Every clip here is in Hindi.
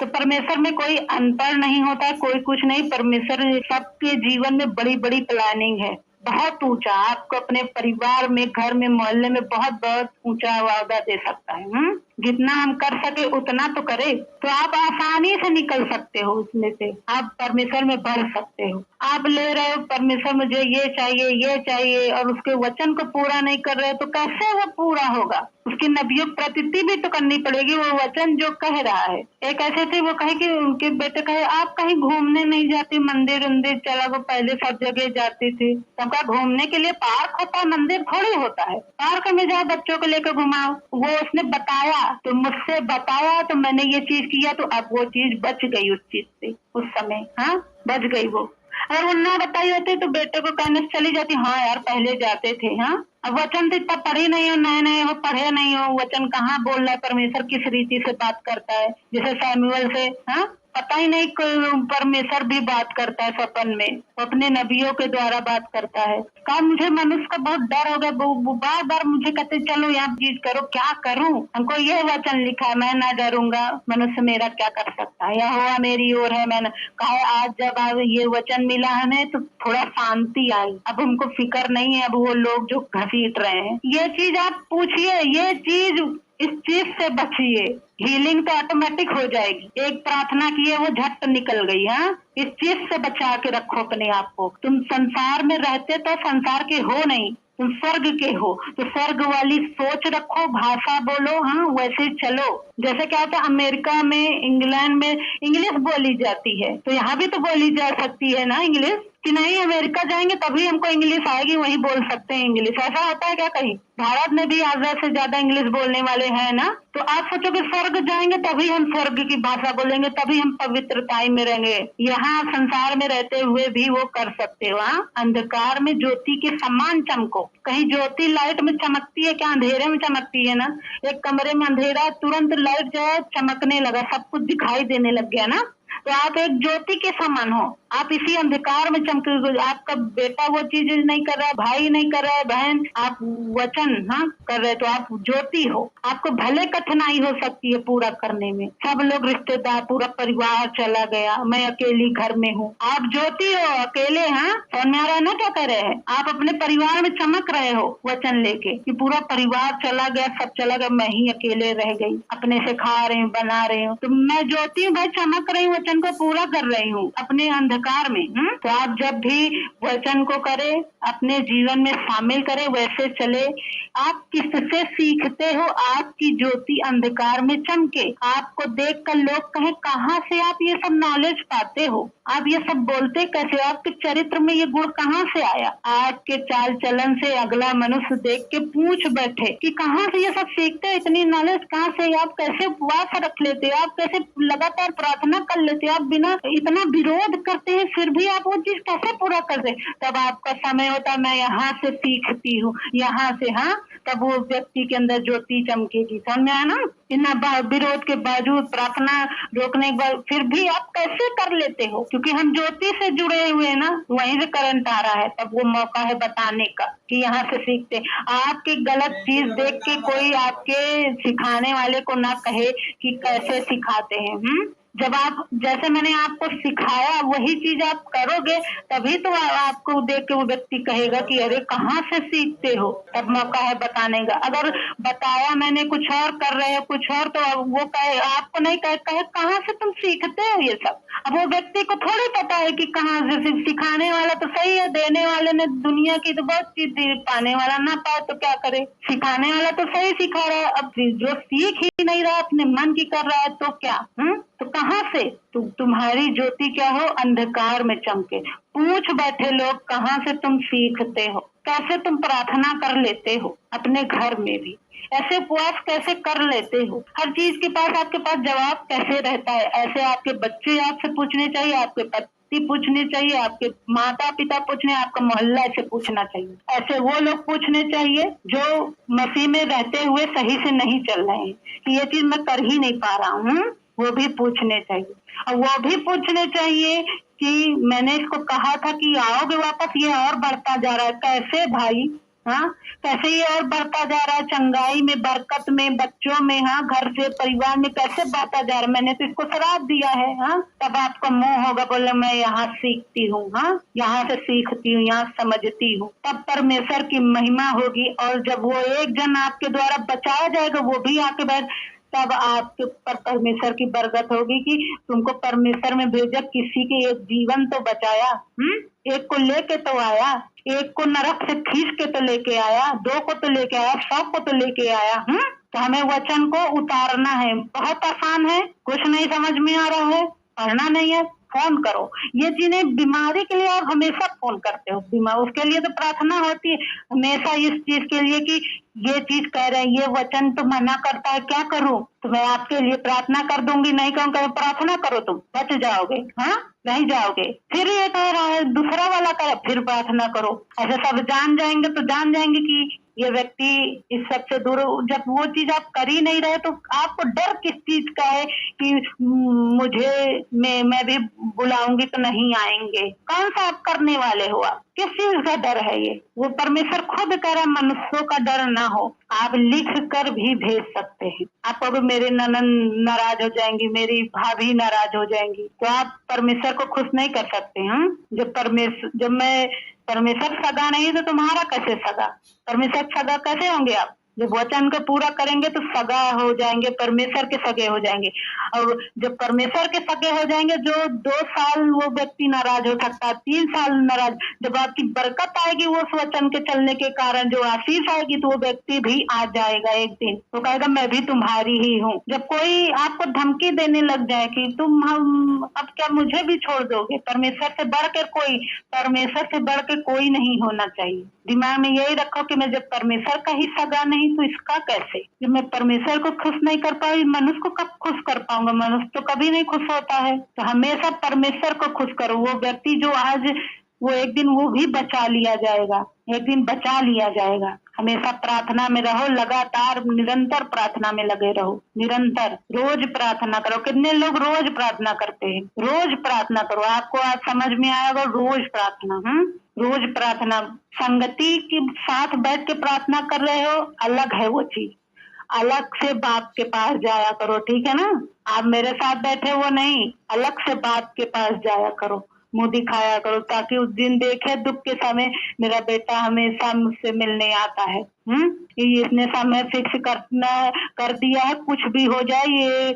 तो परमेश्वर में कोई अंतर नहीं होता, कोई कुछ नहीं। परमेश्वर सबके जीवन में बड़ी बड़ी प्लानिंग है, बहुत ऊंचा। आपको अपने परिवार में, घर में, मोहल्ले में बहुत बहुत ऊंचा वादा दे सकता है। जितना हम कर सके उतना तो करे, तो आप आसानी से निकल सकते हो उसमें से, आप परमेश्वर में बढ़ सकते हो। आप ले रहे हो परमेश्वर मुझे ये चाहिए और उसके वचन को पूरा नहीं कर रहे, तो कैसे वो पूरा होगा? उसकी नबियों प्रतिति भी तो करनी पड़ेगी। वो वचन जो कह रहा है, एक ऐसे थे वो कहे कि उनके बेटे कहे आप कहीं घूमने नहीं जाती, मंदिर उंदिर चला, वो पहले सब जगह जाती थी। सबका घूमने के लिए पार्क होता है, मंदिर थोड़ी होता है। पार्क में जाओ, बच्चों को लेकर घुमाओ। वो उसने बताया, तो मुझसे बताया तो मैंने ये चीज किया, तो अब वो चीज बच गई उस चीज से, उस समय बच गई वो। अगर वो ना बताई होती तो बेटे को कहने चली जाती, हाँ यार पहले जाते थे। अब वचन तो इतना पढ़े नहीं हो, नए हो, पढ़े नहीं हो, वचन कहाँ बोल रहा है, परमेश्वर किस रीति से बात करता है। जैसे सैमुअल से पता ही नहीं, परमेश्वर भी बात करता है सपन में, अपने नबियों के द्वारा बात करता है। कहा मुझे मनुष्य का बहुत डर हो गया, बार बार मुझे कहते चलो यहाँ चीज करो, क्या करूं? हमको ये वचन लिखा है, मैं ना डरूंगा, मनुष्य मेरा क्या कर सकता है, यहोवा मेरी ओर है। मैंने कहा आज जब आज ये वचन मिला हमें तो थोड़ा शांति आई, अब हमको फिक्र नहीं है अब वो लोग जो घसीट रहे हैं। ये चीज आप पूछिए, ये चीज, इस चीज से बचिए, हीलिंग तो ऑटोमेटिक हो जाएगी। एक प्रार्थना की है वो झट निकल गई। इस चीज से बचा के रखो अपने आप को। तुम संसार में रहते तो संसार के हो नहीं, तुम स्वर्ग के हो, तो स्वर्ग वाली सोच रखो, भाषा बोलो, वैसे चलो। जैसे क्या होता है अमेरिका में, इंग्लैंड में इंग्लिश बोली जाती है, तो यहाँ भी तो बोली जा सकती है ना इंग्लिश, कि नहीं अमेरिका जाएंगे तभी हमको इंग्लिश आएगी, वही बोल सकते हैं इंग्लिश। ऐसा होता है क्या? कहीं भारत में भी आधा से ज्यादा इंग्लिश बोलने वाले हैं ना। तो आप सोचो कि स्वर्ग जाएंगे तभी हम स्वर्ग की भाषा बोलेंगे, तभी हम पवित्रताई में रहेंगे। यहाँ संसार में रहते हुए भी वो कर सकते हो। अंधकार में ज्योति के समान चमको। कहीं ज्योति लाइट में चमकती है क्या? अंधेरे में चमकती है ना। एक कमरे में अंधेरा, तुरंत लाइट जो है चमकने लगा, सब कुछ दिखाई देने लग गया ना। तो आप एक ज्योति के समान हो, आप इसी अंधकार में चमके। आपका बेटा वो चीज नहीं कर रहा है, भाई नहीं कर रहा है, बहन आप वचन कर रहे, तो आप ज्योति हो। आपको भले कठिनाई हो सकती है पूरा करने में, सब लोग रिश्तेदार, पूरा परिवार चला गया, मैं अकेली घर में हूँ, आप ज्योति हो, अकेले। समझ में आ रहा है ना क्या कर रहे हैं? आप अपने परिवार में चमक रहे हो वचन लेके, कि पूरा परिवार चला गया, सब चला गया, मैं ही अकेले रह गई, अपने से खा रही हूँ, बना रही हूँ, तो मैं ज्योति हूँ भाई, चमक रही हूँ, वचन को पूरा कर रही हूँ अपने अंधकार में। तो आप जब भी वचन को करें, अपने जीवन में शामिल करें, वैसे चले। आप किससे सीखते हो? आपकी ज्योति अंधकार में चमके, आपको देखकर लोग कहें कहाँ से आप ये सब नॉलेज पाते हो, आप ये सब बोलते कैसे, आपके चरित्र में ये गुण कहाँ से आया? आपके चाल चलन से अगला मनुष्य देख के पूछ बैठे कि कहाँ से ये सब सीखते हैं, इतनी नॉलेज कहाँ से? आप कैसे उपवास रख लेते हो, आप कैसे लगातार प्रार्थना कर लेते हो, आप बिना इतना विरोध करते हैं फिर भी आप वो चीज कैसे पूरा करते? तब आपका समय होता, मैं यहाँ से सीखती हूँ, यहाँ से। तब वो व्यक्ति के अंदर ज्योति चमकेगी। समझ में आया ना? इतना विरोध के बावजूद, प्रार्थना रोकने के बाद फिर भी आप कैसे कर लेते हो? क्योंकि हम ज्योति से जुड़े हुए हैं ना, वहीं से करंट आ रहा है। तब वो मौका है बताने का कि यहाँ से सीखते। आपकी गलत चीज देख के कोई आपके सिखाने वाले को ना कहे कि कैसे सिखाते हैं। जब आप, जैसे मैंने आपको सिखाया वही चीज आप करोगे, तभी तो आपको देख के वो व्यक्ति कहेगा कि अरे कहाँ से सीखते हो। तब मौका है बताने का। अगर बताया मैंने कुछ और कर रहे हो कुछ और, तो वो कहे, आपको नहीं कहे कहाँ से तुम सीखते हो ये सब। अब वो व्यक्ति को थोड़ी पता है कि कहाँ से। सिखाने वाला तो सही है, देने वाले ने दुनिया की तो बहुत चीज दी, पाने वाला ना पाए तो क्या करे? सिखाने वाला तो सही सिखा रहा है, अब जो सीख ही नहीं रहा, अपने मन की कर रहा है, तो क्या? तो कहाँ से? तुम्हारी ज्योति क्या हो? अंधकार में चमके। पूछ बैठे लोग कहाँ से तुम सीखते हो, कैसे तुम प्रार्थना कर लेते हो अपने घर में भी, ऐसे उपवास कैसे कर लेते हो, हर चीज के पास आपके पास जवाब कैसे रहता है। ऐसे आपके बच्चे आपसे पूछने चाहिए, आपके पति पूछने चाहिए, आपके माता पिता पूछने, आपका मोहल्ला ऐसे पूछना चाहिए। ऐसे वो लोग पूछने चाहिए जो मसीह में रहते हुए सही से नहीं चल रहे हैं, कि ये चीज मैं कर ही नहीं पा रहा हूँ, वो भी पूछने चाहिए। और वो भी पूछने चाहिए कि मैंने इसको कहा था कि आओगे वापस, ये और बढ़ता जा रहा है, कैसे भाई? हाँ, कैसे ये और बढ़ता जा रहा है, चंगाई में, बरकत में, बच्चों में, हाँ, घर से परिवार में कैसे बढ़ता जा रहा है। मैंने तो इसको श्राप दिया है। हाँ, तब आपका मुंह होगा बोले मैं यहाँ सीखती हूँ, हाँ, यहाँ से सीखती हूँ, यहाँ समझती हूँ। तब परमेश्वर की महिमा होगी, और जब वो एक जन आपके द्वारा बचाया जाएगा, वो भी आके बैठ, तब आपके ऊपर परमेश्वर की बरकत होगी कि तुमको परमेश्वर में भेजा, किसी के एक जीवन तो बचाया। एक को लेके तो आया, एक को नरक से खींच के तो लेके आया, दो को तो लेके आया, 100 को तो लेके आया। तो हमें वचन को उतारना है। बहुत आसान है, कुछ नहीं समझ में आ रहा है, पढ़ना नहीं है, फोन करो। ये चीजें बीमारी के लिए आप हमेशा फोन करते हो, बीमार उसके लिए तो प्रार्थना होती है हमेशा, इस चीज के लिए कि ये चीज कह रहे हैं, ये वचन तो मना करता है, क्या करूं? तो मैं आपके लिए प्रार्थना कर दूंगी, नहीं कहूँगा प्रार्थना करो, तुम बच जाओगे, हाँ, नहीं जाओगे। फिर ये कह रहा है दूसरा वाला करे, फिर प्रार्थना करो। ऐसे सब जान जाएंगे तो जान जाएंगे कि ये व्यक्ति इस सब से दूर। जब वो चीज आप कर ही नहीं रहे तो आपको डर किस चीज का है कि मुझे मैं भी बुलाऊंगी तो नहीं आएंगे? कौन सा आप करने वाले हो? आप किस चीज का डर है? ये वो परमेश्वर खुद कह रहा है मनुष्यों का डर ना हो। आप लिख कर भी भेज सकते हैं। आप अगर मेरे ननद नाराज हो जाएंगी, मेरी भाभी नाराज हो जाएंगी, तो आप परमेश्वर को खुश नहीं कर सकते हैं। जब मैं परमेश्वर सगा नहीं तो तुम्हारा कैसे सगा? परमेश्वर सगा कैसे होंगे आप? जब वचन को पूरा करेंगे तो सगा हो जाएंगे, परमेश्वर के सगे हो जाएंगे। और जब परमेश्वर के सगे हो जाएंगे, जो 2 साल वो व्यक्ति नाराज हो सकता है, 3 साल नाराज, जब आपकी बरकत आएगी वो उस वचन के चलने के कारण, जो आशीष आएगी, तो वो व्यक्ति भी आ जाएगा एक दिन, तो कहेगा मैं भी तुम्हारी ही हूँ। जब कोई आपको धमकी देने लग जाए कि तुम हम अब क्या मुझे भी छोड़ दोगे, परमेश्वर से बढ़ के कोई नहीं होना चाहिए। दिमाग में यही रखो कि मैं जब परमेश्वर का ही सगा नहीं तो इसका कैसे? जब मैं परमेश्वर को खुश नहीं कर पाई, मनुष्य को कब खुश कर पाऊंगा? मनुष्य तो कभी नहीं खुश होता है। तो हमेशा परमेश्वर को खुश करो। वो व्यक्ति जो आज, वो एक दिन वो भी बचा लिया जाएगा, एक दिन बचा लिया जाएगा। हमेशा प्रार्थना में रहो, लगातार निरंतर प्रार्थना में लगे रहो, निरंतर रोज प्रार्थना करो। कितने लोग रोज प्रार्थना करते हैं? रोज प्रार्थना करो, आपको आज समझ में आएगा। रोज प्रार्थना, रोज प्रार्थना, संगति के साथ बैठ के प्रार्थना कर रहे हो, अलग है वो चीज। अलग से बाप के पास जाया करो, ठीक है ना? आप मेरे साथ बैठे वो नहीं, अलग से बाप के पास जाया करो, मुंह दिखाया करो, ताकि उस दिन देखे दुख के समय मेरा बेटा हमेशा मुझसे मिलने आता है। इसने समय फिक्स कर दिया है, कुछ भी हो जाए ये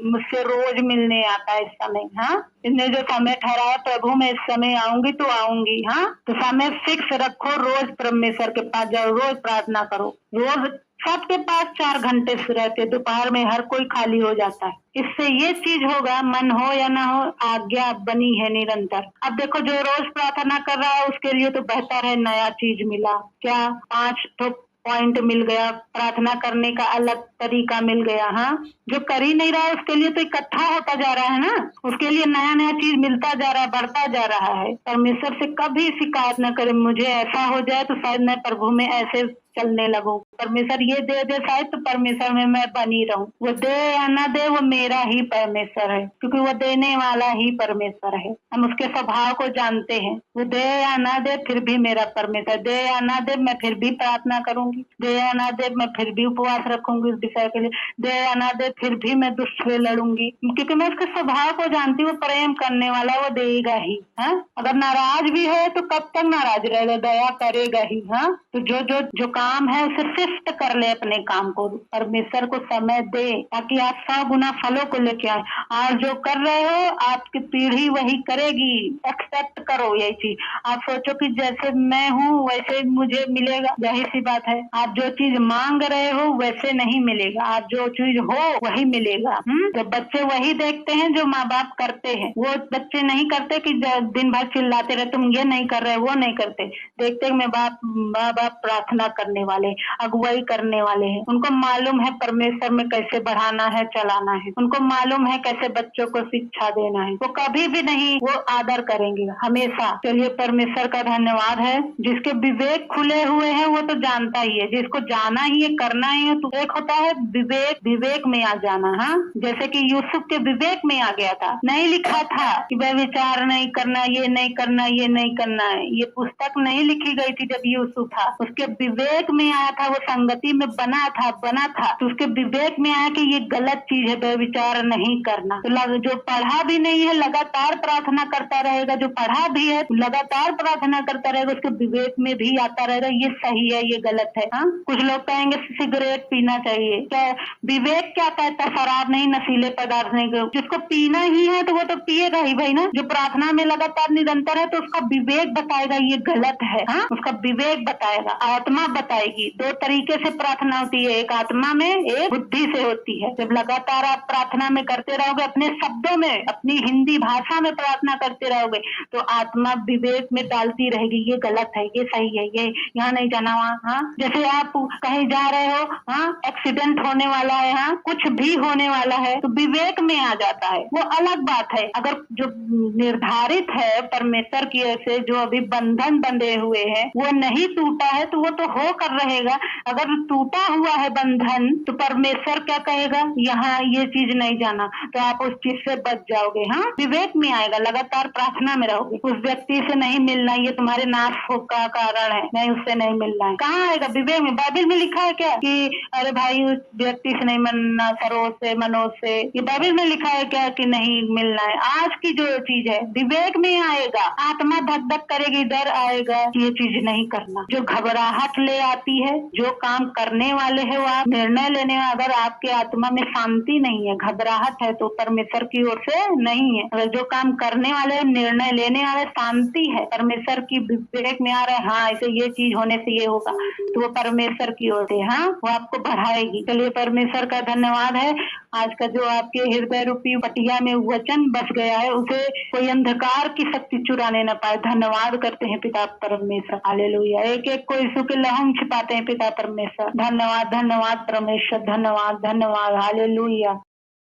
मुझसे रोज मिलने आता है इस समय। हाँ, इसने जो समय ठहराया, प्रभु मैं इस समय आऊंगी तो आऊंगी। हाँ, तो समय फिक्स रखो, रोज परमेश्वर के पास जाओ, रोज प्रार्थना करो। रोज सबके पास 4 घंटे रहते, दोपहर में हर कोई खाली हो जाता है। इससे ये चीज होगा, मन हो या ना हो, आज्ञा बनी है निरंतर। अब देखो, जो रोज प्रार्थना कर रहा है उसके लिए तो बेहतर है, नया चीज मिला। क्या? 5 पॉइंट मिल गया, प्रार्थना करने का अलग तरीका मिल गया। हाँ, जो कर ही नहीं रहा है उसके लिए तो इकट्ठा होता जा रहा है ना, उसके लिए नया नया चीज मिलता जा रहा है, बढ़ता जा रहा है। परमेश्वर से कभी शिकायत न करे, मुझे ऐसा हो जाए तो शायद मैं प्रभु में ऐसे चलने लगूं। परमेश्वर ये दे शायद तो परमेश्वर में मैं बनी रहूं। वो दे या ना दे, वो मेरा ही परमेश्वर है, क्योंकि वो देने वाला ही परमेश्वर है। हम उसके स्वभाव को जानते हैं। वो दे या ना दे, फिर भी मेरा परमेश्वर। दे या ना दे, मैं फिर भी प्रार्थना करूंगी। दे या ना दे, मैं फिर भी उपवास रखूंगी उस विषय के लिए। दे या ना दे, फिर भी मैं दुष्ट से लड़ूंगी, क्योंकि मैं उसके स्वभाव को जानती हूँ। प्रेम करने वाला वो देगा ही। हाँ, अगर नाराज भी है तो कब तक नाराज रहेगा? दया करेगा ही। हाँ, तो जो काम है उसे शिफ्ट कर ले, अपने काम को परमेश्वर को समय दे, ताकि आप 100 गुना फलों को लेके आए। आज जो कर रहे हो आपकी पीढ़ी वही करेगी। एक्सेप्ट करो यही चीज। आप सोचो कि जैसे मैं हूँ वैसे मुझे मिलेगा, यही सी बात है। आप जो चीज मांग रहे हो वैसे नहीं मिलेगा, आप जो चीज हो वही मिलेगा। जब बच्चे वही देखते हैं जो माँ बाप करते हैं, वो बच्चे नहीं करते कि दिन भर चिल्लाते रहे तुम ये नहीं कर रहे, वो नहीं करते। देखते माँ बाप प्रार्थना करने वाले। अब अगुवाई करने वाले हैं। उनको मालूम है परमेश्वर में कैसे बढ़ाना है, चलाना है। उनको मालूम है कैसे बच्चों को शिक्षा देना है। वो कभी भी नहीं वो आदर करेंगे, हमेशा। चलिए परमेश्वर का धन्यवाद है। जिसके विवेक खुले हुए हैं वो तो जानता ही है, जिसको जाना ही है, करना ही है। तो एक होता है विवेक, विवेक में आ जाना। हाँ, जैसे कि यूसुफ के विवेक में आ गया था। नहीं लिखा था कि व्यभिचार नहीं करना, ये नहीं करना, ये नहीं करना है। ये पुस्तक नहीं लिखी गई थी जब यूसुफ था, उसके विवेक में आया था, वो संगति में बना था तो उसके विवेक में आया कि ये गलत चीज है, व्यभिचार नहीं करना। तो जो पढ़ा भी नहीं है लगातार प्रार्थना करता रहेगा, जो पढ़ा भी है लगातार प्रार्थना करता रहेगा, उसके विवेक में भी आता रहेगा ये सही है, ये गलत है। हाँ, कुछ लोग कहेंगे सिगरेट पीना चाहिए, क्या विवेक क्या कहता है? शराब नहीं, नशीले पदार्थ नहीं। जिसको पीना ही है तो वो तो पिएगा ही भाई ना। जो प्रार्थना में लगातार निरंतर है तो उसका विवेक बताएगा ये गलत है। हाँ, उसका विवेक बताएगा, आत्मा बताएगी। दो तरीके से प्रार्थना होती है, एक आत्मा में, एक बुद्धि से होती है। जब लगातार आप प्रार्थना में करते रहोगे, अपने शब्दों में, अपनी हिंदी भाषा में प्रार्थना करते रहोगे, तो आत्मा विवेक में डालती रहेगी ये गलत है, ये सही है, ये यहाँ नहीं जाना, वहाँ। हाँ, जैसे आप कहीं जा रहे हो, हाँ, एक्सीडेंट होने वाला है, हाँ, कुछ भी होने वाला है, तो विवेक में आ जाता है, वो अलग बात है। अगर जो निर्धारित है परमेश्वर की ओर से, जो अभी बंधन बंधे हुए हैं, वो नहीं टूटा है तो वो तो हो कर रहेगा। अगर टूटा हुआ है बंधन तो परमेश्वर क्या कहेगा, यहाँ ये चीज नहीं जाना, तो आप उस चीज से बच जाओगे। हाँ, विवेक में आएगा, लगातार प्रार्थना में रहोगे। उस व्यक्ति से नहीं मिलना, ये तुम्हारे नाश का कारण है, नहीं, उससे नहीं मिलना है। कहाँ आएगा? विवेक में। बाइबल में लिखा है क्या कि अरे भाई उस व्यक्ति से नहीं मिलना, सरोज से, मनोज से? ये बाइबल में लिखा है क्या कि नहीं मिलना है? आज की जो चीज है विवेक में आएगा, आत्मा धक धक करेगी, डर आएगा, ये चीज नहीं करना। जो घबराहट ले आती है, जो काम करने वाले है, वो आप निर्णय लेने, अगर आपके आत्मा में शांति नहीं है, घबराहट है, तो परमेश्वर की ओर से नहीं है। अगर जो काम करने वाले, निर्णय लेने वाले शांति है, परमेश्वर की विवेक में आ रहा है, हाँ ऐसे ये चीज होने से ये होगा, तो वो परमेश्वर की ओर से, हाँ, वो आपको बढ़ाएगी। चलिए परमेश्वर का धन्यवाद है। आज का जो आपके हृदय रूपी पटिया में वचन बस गया है, उसे कोई अंधकार की शक्ति चुराने न पाए। धन्यवाद करते हैं पिता परमेश्वर, हालेलुया। एक एक को यीशु के लहू छिपाते हैं पिता परमेश्वर। धन्यवाद, धन्यवाद परमेश्वर, धन्यवाद, धन्यवाद, हालेलुया।